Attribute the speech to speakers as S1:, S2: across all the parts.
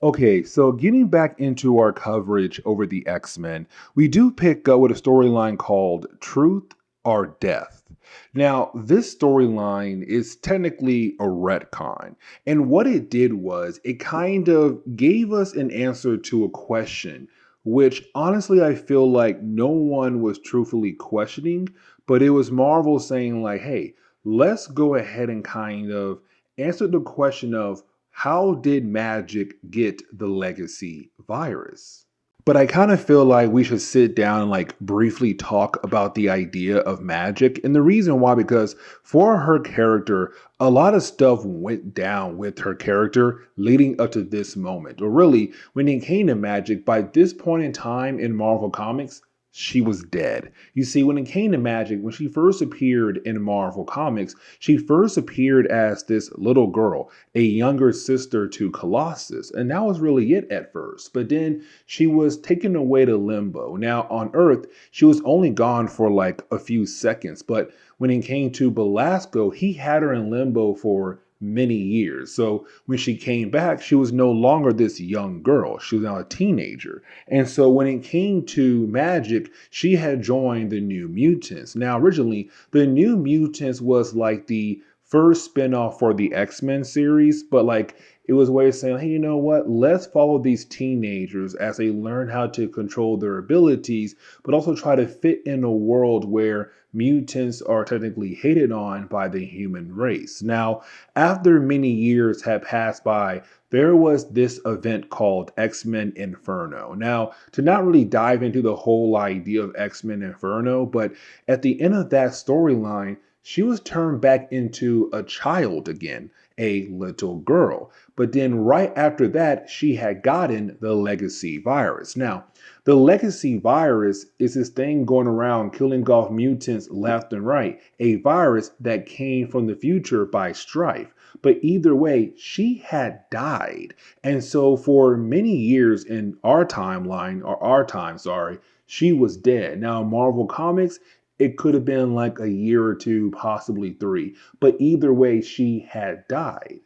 S1: Okay, so getting back into our coverage over the X-Men, we do pick up with a storyline called Truth or Death. Now, this storyline is technically a retcon, and what it did was it kind of gave us an answer to a question, which honestly I feel like no one was truthfully questioning, but it was Marvel saying like, hey, let's go ahead and kind of answer the question of how did Magik get the legacy virus? But I kind of feel like we should sit down and like briefly talk about the idea of Magik. And the reason why, because for her character, a lot of stuff went down with her character leading up to this moment. Or really, when it came to Magik, by this point in time in Marvel Comics, she was dead. You see, when it came to Magik, when she first appeared in Marvel Comics, she first appeared as this little girl, a younger sister to Colossus. And that was really it at first. But then she was taken away to Limbo. Now, on Earth, she was only gone for like a few seconds. But when it came to Belasco, he had her in Limbo for many years. So when she came back, she was no longer this young girl. She was now a teenager. And so when it came to Magik, she had joined the New Mutants. Now, originally, the New Mutants was like the first spinoff for the X-Men series, but like it was a way of saying, hey, you know what? Let's follow these teenagers as they learn how to control their abilities, but also try to fit in a world where mutants are technically hated on by the human race. Now, after many years had passed by, there was this event called X-Men Inferno. Now, to not really dive into the whole idea of X-Men Inferno, but at the end of that storyline, she was turned back into a child again, a little girl. But then right after that, she had gotten the legacy virus. Now, the legacy virus is this thing going around killing off mutants left and right, a virus that came from the future by strife. But either way, she had died. And so for many years in our timeline, or our time, sorry, she was dead. Now, Marvel Comics, it could have been like a year or two, possibly three. But either way, she had died.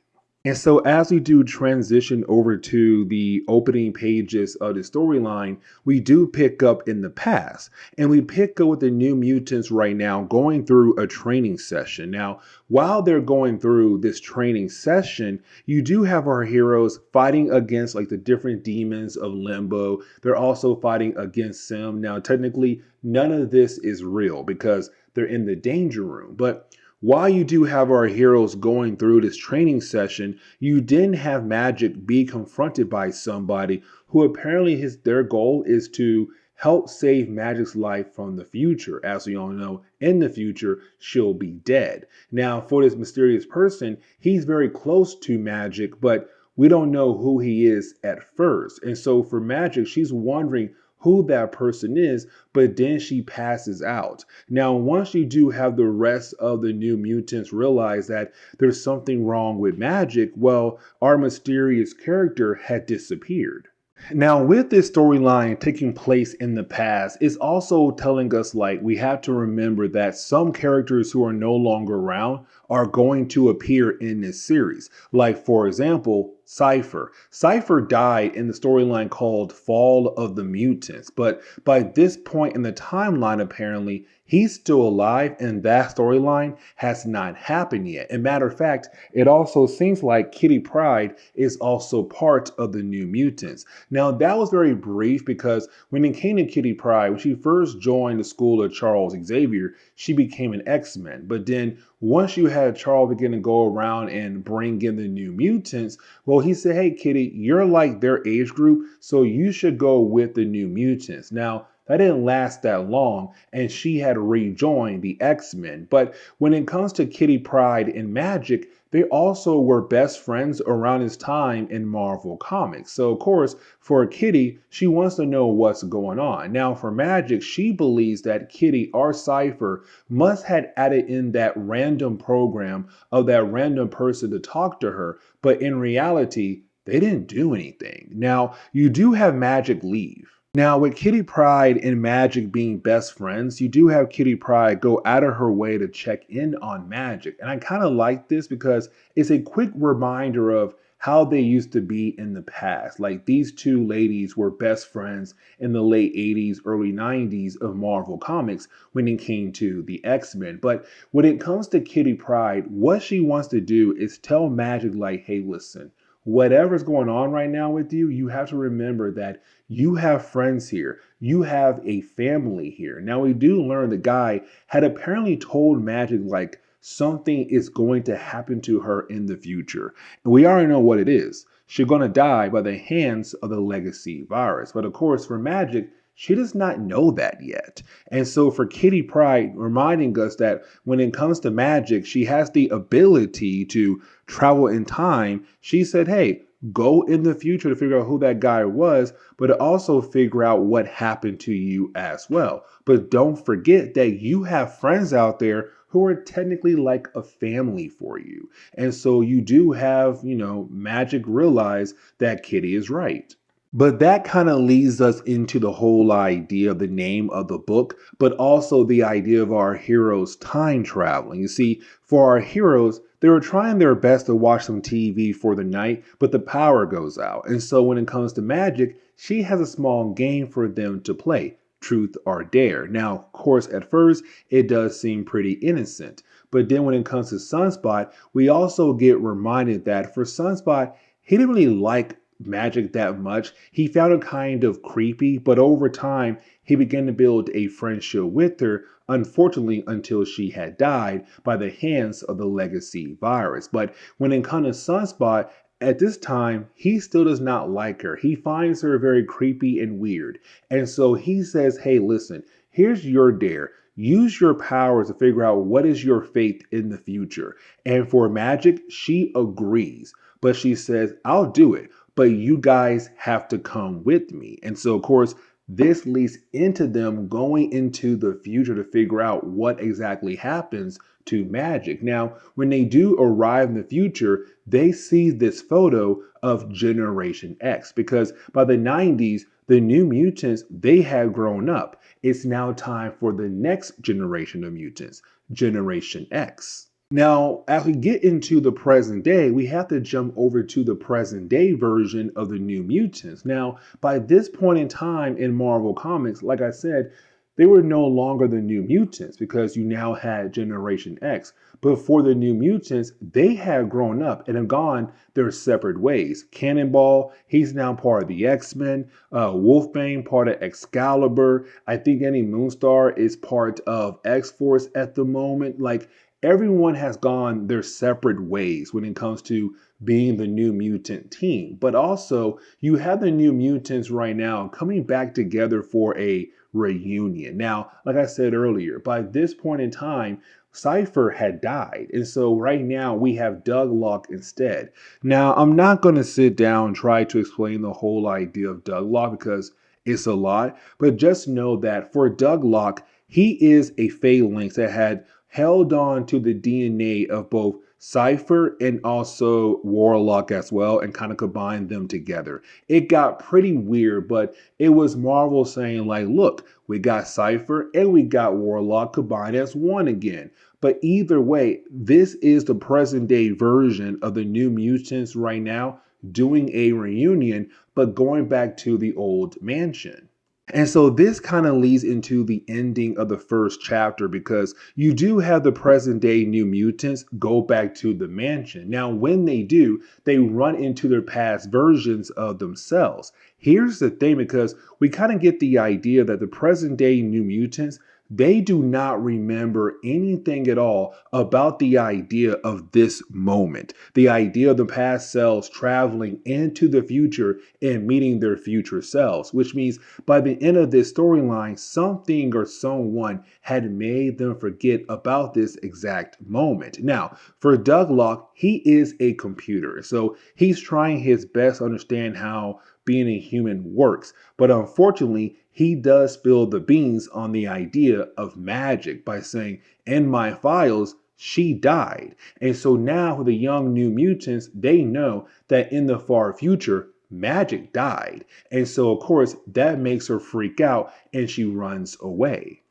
S1: And so, as we do transition over to the opening pages of the storyline, we do pick up in the past. And we pick up with the New Mutants right now going through a training session. Now, while they're going through this training session, you do have our heroes fighting against like the different demons of Limbo. They're also fighting against Sim. Now, technically, none of this is real because they're in the danger room. But while you do have our heroes going through this training session, you then have Magik be confronted by somebody who apparently their goal is to help save Magik's life from the future. As we all know, in the future, she'll be dead. Now, for this mysterious person, he's very close to Magik, but we don't know who he is at first. And so for Magik, she's wondering who that person is, but then she passes out. Now, once you do have the rest of the New Mutants realize that there's something wrong with Magik, well, our mysterious character had disappeared. Now, with this storyline taking place in the past, it's also telling us like we have to remember that some characters who are no longer around are going to appear in this series. Like, for example, Cypher. Cypher died in the storyline called Fall of the Mutants, but by this point in the timeline, apparently, he's still alive and that storyline has not happened yet. And matter of fact, it also seems like Kitty Pryde is also part of the New Mutants. Now, that was very brief because when it came to Kitty Pryde, when she first joined the school of Charles Xavier, she became an X-Men. But then once you had Charles begin to go around and bring in the New Mutants, well, he said, hey, Kitty, you're like their age group, so you should go with the New Mutants. Now, that didn't last that long, and she had rejoined the X-Men. But when it comes to Kitty Pryde and Magik, they also were best friends around this time in Marvel Comics. So, of course, for Kitty, she wants to know what's going on. Now, for Magik, she believes that Kitty or Cypher must have added in that random program of that random person to talk to her. But in reality, they didn't do anything. Now, you do have Magik leave. Now, with Kitty Pryde and Magik being best friends, you do have Kitty Pryde go out of her way to check in on Magik. And I kind of like this because it's a quick reminder of how they used to be in the past. Like these two ladies were best friends in the late 80s, early 90s of Marvel Comics when it came to the X-Men. But when it comes to Kitty Pryde, what she wants to do is tell Magik, like, hey, listen, whatever's going on right now with you, you have to remember that you have friends here. You have a family here. Now, we do learn the guy had apparently told Magik, like, something is going to happen to her in the future. And we already know what it is. She's going to die by the hands of the legacy virus. But of course, for Magik, she does not know that yet. And so for Kitty Pryde, reminding us that when it comes to Magik, she has the ability to travel in time. She said, hey, go in the future to figure out who that guy was, but also figure out what happened to you as well. But don't forget that you have friends out there who are technically like a family for you. And so you do have, Magik realize that Kitty is right. But that kind of leads us into the whole idea of the name of the book, but also the idea of our heroes time traveling. You see, for our heroes, they were trying their best to watch some TV for the night, but the power goes out. And so when it comes to Magik, she has a small game for them to play, truth or dare. Now, of course, at first, it does seem pretty innocent. But then when it comes to Sunspot, we also get reminded that for Sunspot, he didn't really like Magik that much. He found it kind of creepy, but over time, he began to build a friendship with her, unfortunately, until she had died by the hands of the legacy virus. But when it comes to Sunspot, at this time, he still does not like her. He finds her very creepy and weird. And so he says, hey, listen, here's your dare. Use your powers to figure out what is your fate in the future. And for Magik, she agrees. But she says, I'll do it, but you guys have to come with me. And so, of course, this leads into them going into the future to figure out what exactly happens to Magik. Now, when they do arrive in the future, they see this photo of Generation X because by the 90s, the New Mutants, they had grown up. It's now time for the next generation of mutants, Generation X. Now, as we get into the present day, we have to jump over to the present day version of the New Mutants. Now, by this point in time in Marvel Comics, like I said, they were no longer the New Mutants because you now had Generation X. But for the New Mutants, they had grown up and have gone their separate ways. Cannonball, he's now part of the X-Men. Wolfbane, part of Excalibur. I think Eddie Moonstar is part of X-Force at the moment. Like, everyone has gone their separate ways when it comes to being the New Mutant team. But also, you have the New Mutants right now coming back together for a reunion. Now, like I said earlier, by this point in time, Cypher had died. And so right now we have Douglock instead. Now, I'm not going to sit down and try to explain the whole idea of Douglock because it's a lot. But just know that for Douglock, he is a phalanx that had held on to the DNA of both Cypher and also Warlock as well and kind of combined them together. It got pretty weird, but it was Marvel saying like, look, we got Cypher and we got Warlock combined as one again. But either way, this is the present day version of the New Mutants right now doing a reunion, but going back to the old mansion. And so this kind of leads into the ending of the first chapter because you do have the present day New Mutants go back to the mansion. Now, when they do, they run into their past versions of themselves. Here's the thing, because we kind of get the idea that the present day New Mutants, they do not remember anything at all about the idea of this moment, the idea of the past selves traveling into the future and meeting their future selves, which means by the end of this storyline, something or someone had made them forget about this exact moment. Now, for Douglock, he is a computer, so he's trying his best to understand how being a human works. But unfortunately, he does spill the beans on the idea of Magik by saying, in my files, she died. And so now for the young New Mutants, they know that in the far future, Magik died. And so, of course, that makes her freak out and she runs away.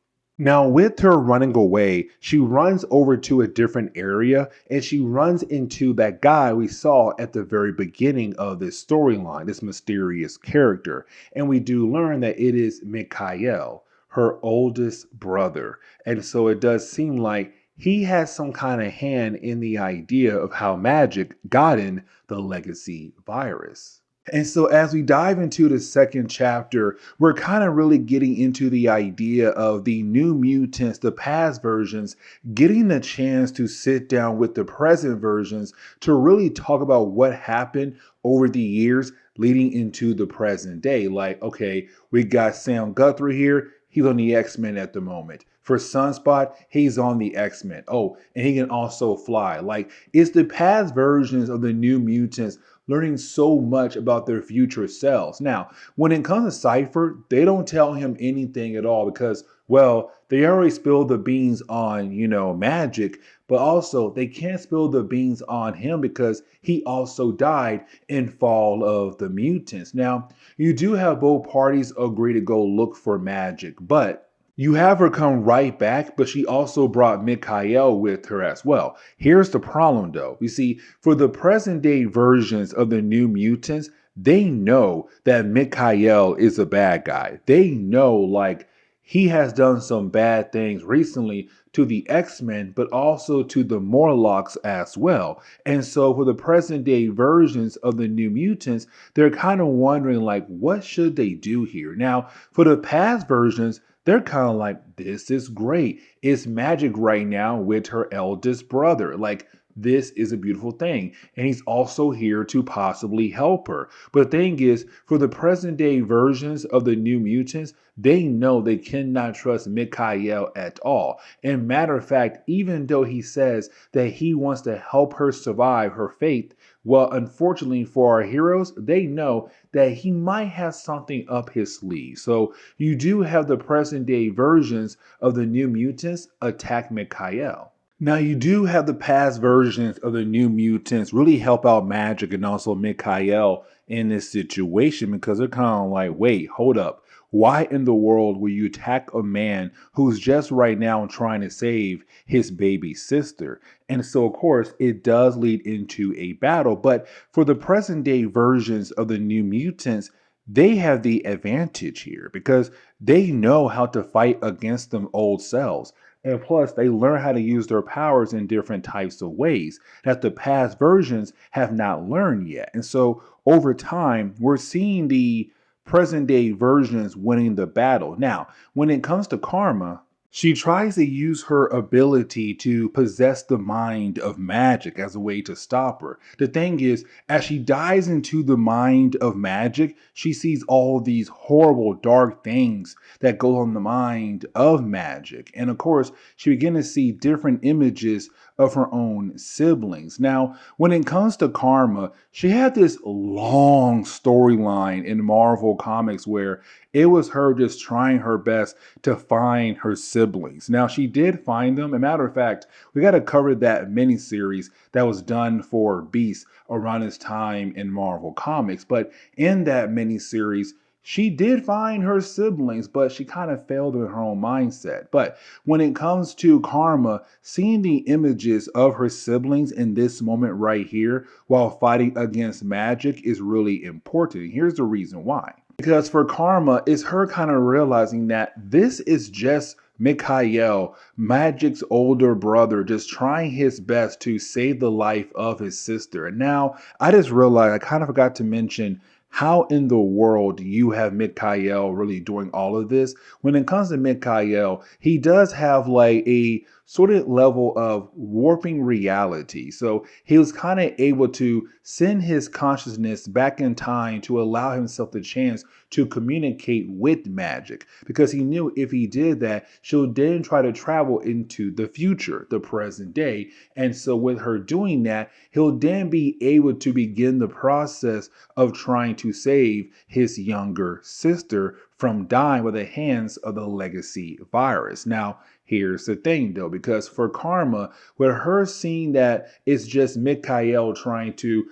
S1: Now, with her running away, she runs over to a different area and she runs into that guy we saw at the very beginning of this storyline, this mysterious character. And we do learn that it is Mikhail, her oldest brother. And so it does seem like he has some kind of hand in the idea of how Magik got in the legacy virus. And so, as we dive into the second chapter, we're kind of really getting into the idea of the new mutants, the past versions, getting the chance to sit down with the present versions to really talk about what happened over the years leading into the present day. Like, okay, we got Sam Guthrie here. He's on the X-Men at the moment. For Sunspot, he's on the X-Men. Oh, and he can also fly. Like, it's the past versions of the new mutants learning so much about their future selves. Now, when it comes to Cypher, they don't tell him anything at all because, well, they already spilled the beans on, Magik, but also they can't spill the beans on him because he also died in Fall of the Mutants. Now, you do have both parties agree to go look for Magik, but you have her come right back, but she also brought Mikhail with her as well. Here's the problem though. You see, for the present day versions of the New Mutants, they know that Mikhail is a bad guy. They know, like, he has done some bad things recently to the X-Men, but also to the Morlocks as well. And so for the present day versions of the New Mutants, they're kind of wondering, like, what should they do here? Now, for the past versions, they're kind of like, this is great. It's Magik right now with her eldest brother. Like, this is a beautiful thing. And he's also here to possibly help her. But the thing is, for the present day versions of the New Mutants, they know they cannot trust Mikhail at all. And matter of fact, even though he says that he wants to help her survive her fate, well, unfortunately for our heroes, they know that he might have something up his sleeve. So you do have the present day versions of the New Mutants attack Mikhail. Now, you do have the past versions of the New Mutants really help out Magik and also Mikhail in this situation because they're kind of like, wait, hold up. Why in the world will you attack a man who's just right now trying to save his baby sister? And so, of course, it does lead into a battle. But for the present day versions of the New Mutants, they have the advantage here because they know how to fight against them old selves. And plus, they learn how to use their powers in different types of ways that the past versions have not learned yet. And so, over time, we're seeing the present day versions winning the battle. Now, when it comes to Karma, she tries to use her ability to possess the mind of Magik as a way to stop her. The thing is, as she dives into the mind of Magik, she sees all these horrible, dark things that go on the mind of Magik. And of course, she begins to see different images of her own siblings. Now, when it comes to Karma, she had this long storyline in Marvel Comics where it was her just trying her best to find her siblings. Now, she did find them. As a matter of fact, we got to cover that miniseries that was done for Beast around this time in Marvel Comics. But in that miniseries, she did find her siblings, but she kind of failed in her own mindset. But when it comes to Karma, seeing the images of her siblings in this moment right here while fighting against Magik is really important. Here's the reason why. Because for Karma, it's her kind of realizing that this is just Mikhail, Magik's older brother, just trying his best to save the life of his sister. And now I just realized I kind of forgot to mention how in the world you have Mikhail really doing all of this. When it comes to Mikhail, he does have like a sort of level of warping reality. So he was kind of able to send his consciousness back in time to allow himself the chance to communicate with Magik because he knew if he did that, she'll then try to travel into the future, the present day. And so with her doing that, he'll then be able to begin the process of trying to save his younger sister from dying by the hands of the legacy virus. Now, here's the thing though, because for Karma, with her seeing that it's just Mikhail trying to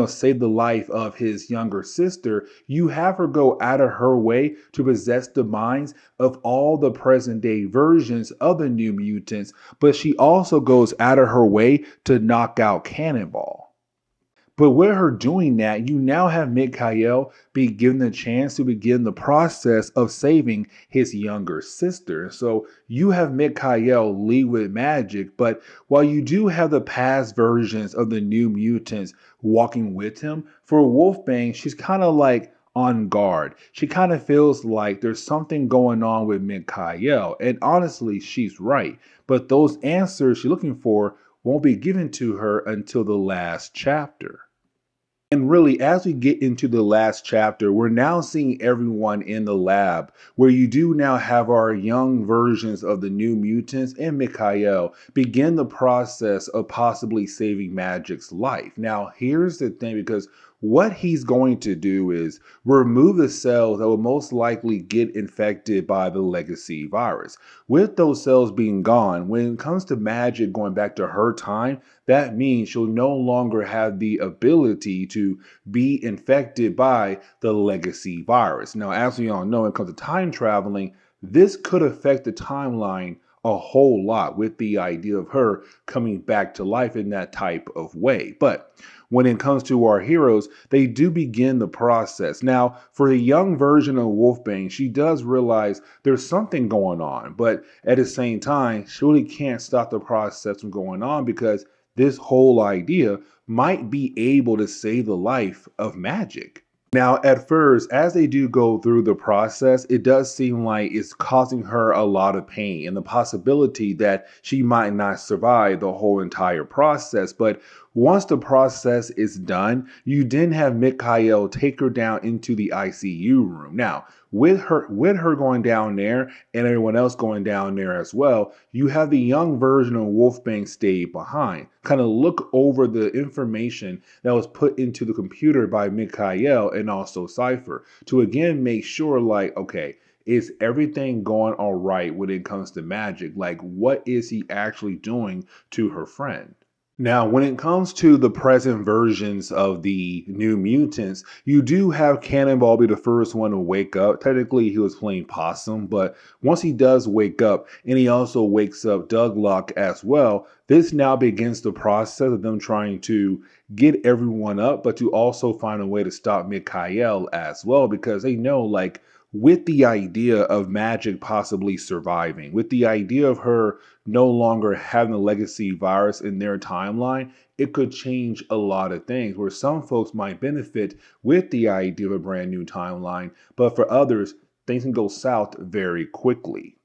S1: save the life of his younger sister, you have her go out of her way to possess the minds of all the present day versions of the New Mutants, but she also goes out of her way to knock out Cannonball. But with her doing that, you now have Mikhail be given the chance to begin the process of saving his younger sister. So you have Mikhail lead with Magik, but while you do have the past versions of the New Mutants walking with him, for Wolfbane, she's kind of like on guard. She kind of feels like there's something going on with Mikhail, and honestly, she's right. But those answers she's looking for won't be given to her until the last chapter. And really, as we get into the last chapter, we're now seeing everyone in the lab, where you do now have our young versions of the New Mutants and Mikhail begin the process of possibly saving Magik's life. Now, here's the thing, because what he's going to do is remove the cells that will most likely get infected by the legacy virus. With those cells being gone, when it comes to Magik going back to her time, that means she'll no longer have the ability to be infected by the legacy virus. Now, as we all know, when it comes to time traveling, this could affect the timeline a whole lot with the idea of her coming back to life in that type of way. But when it comes to our heroes, they do begin the process. Now, for the young version of Wolfbane, she does realize there's something going on, but at the same time, she really can't stop the process from going on because this whole idea might be able to save the life of Magik. Now, at first, as they do go through the process, it does seem like it's causing her a lot of pain and the possibility that she might not survive the whole entire process. But once the process is done, you then have Mikhail take her down into the ICU room. Now, with her going down there and everyone else going down there as well, you have the young version of Wolfbane stay behind, kind of look over the information that was put into the computer by Mikhail and also Cypher to again make sure, like, okay, is everything going all right when it comes to Magik? Like, what is he actually doing to her friend? Now, when it comes to the present versions of the New Mutants, you do have Cannonball be the first one to wake up. Technically, he was playing possum, but once he does wake up, and he also wakes up Douglock as well, this now begins the process of them trying to get everyone up, but to also find a way to stop Mikhail as well, because they know, like, with the idea of Magik possibly surviving, with the idea of her no longer having the legacy virus in their timeline, it could change a lot of things where some folks might benefit with the idea of a brand new timeline, but for others, things can go south very quickly.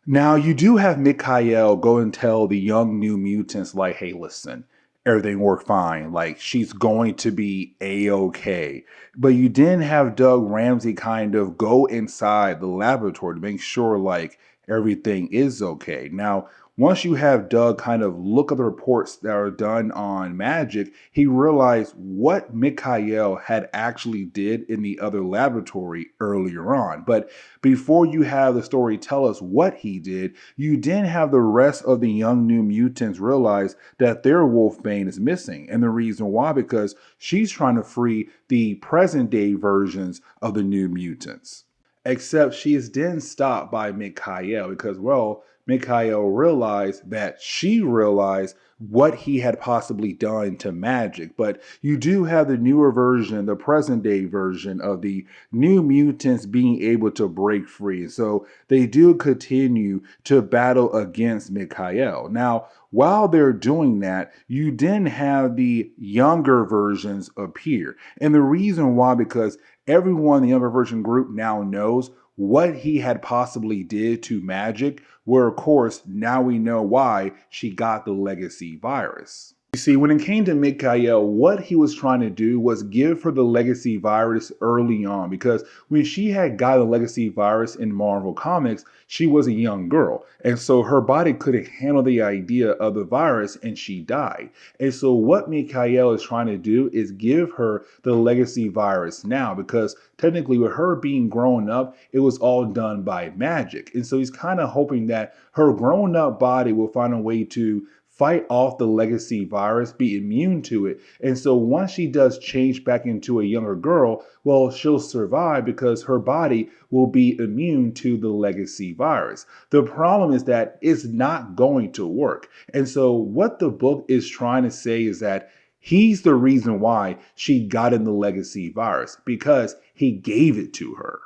S1: Now, you do have Mikhail go and tell the young New Mutants, like, hey, listen, everything worked fine. Like, she's going to be A-okay. But you didn't have Doug Ramsey kind of go inside the laboratory to make sure, like, everything is okay. Now, once you have Doug kind of look at the reports that are done on Magik, he realized what Mikhail had actually did in the other laboratory earlier on. But before you have the story tell us what he did, you then have the rest of the young New Mutants realize that their Wolfbane is missing. And the reason why, because she's trying to free the present day versions of the New Mutants. Except she is then stopped by Mikhail because, well, Mikhail realized that she realized what he had possibly done to Magik. But you do have the newer version, the present day version of the New Mutants being able to break free. So they do continue to battle against Mikhail. Now, while they're doing that, you then have the younger versions appear. And the reason why, because everyone in the younger version group now knows what he had possibly did to Magik, where of course now we know why she got the legacy virus. You see, when it came to Mikhail, what he was trying to do was give her the legacy virus early on, because when she had got the legacy virus in Marvel Comics, she was a young girl. And so her body couldn't handle the idea of the virus and she died. And so what Mikhail is trying to do is give her the legacy virus now, because technically with her being grown up, it was all done by Magik. And so he's kind of hoping that her grown up body will find a way to fight off the legacy virus, be immune to it. And so once she does change back into a younger girl, well, she'll survive because her body will be immune to the legacy virus. The problem is that it's not going to work. And so what the book is trying to say is that he's the reason why she got in the legacy virus, because he gave it to her.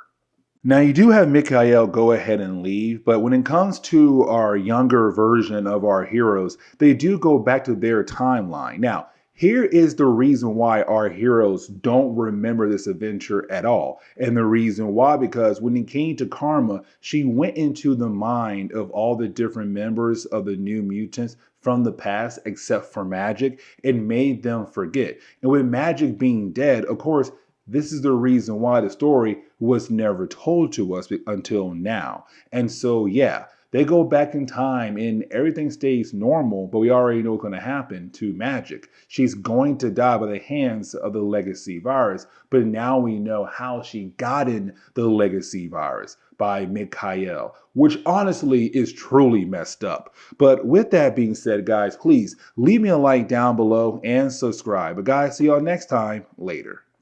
S1: Now, you do have Mikhail go ahead and leave, but when it comes to our younger version of our heroes, they do go back to their timeline. Now, here is the reason why our heroes don't remember this adventure at all. And the reason why, because when it came to Karma, she went into the mind of all the different members of the New Mutants from the past, except for Magik, and made them forget. And with Magik being dead, of course, this is the reason why the story was never told to us until now. And so, yeah, they go back in time and everything stays normal, but we already know what's going to happen to Magik. She's going to die by the hands of the legacy virus, but now we know how she got in the legacy virus by Mikhail, which honestly is truly messed up. But with that being said, guys, please leave me a like down below and subscribe. But guys, see y'all next time. Later.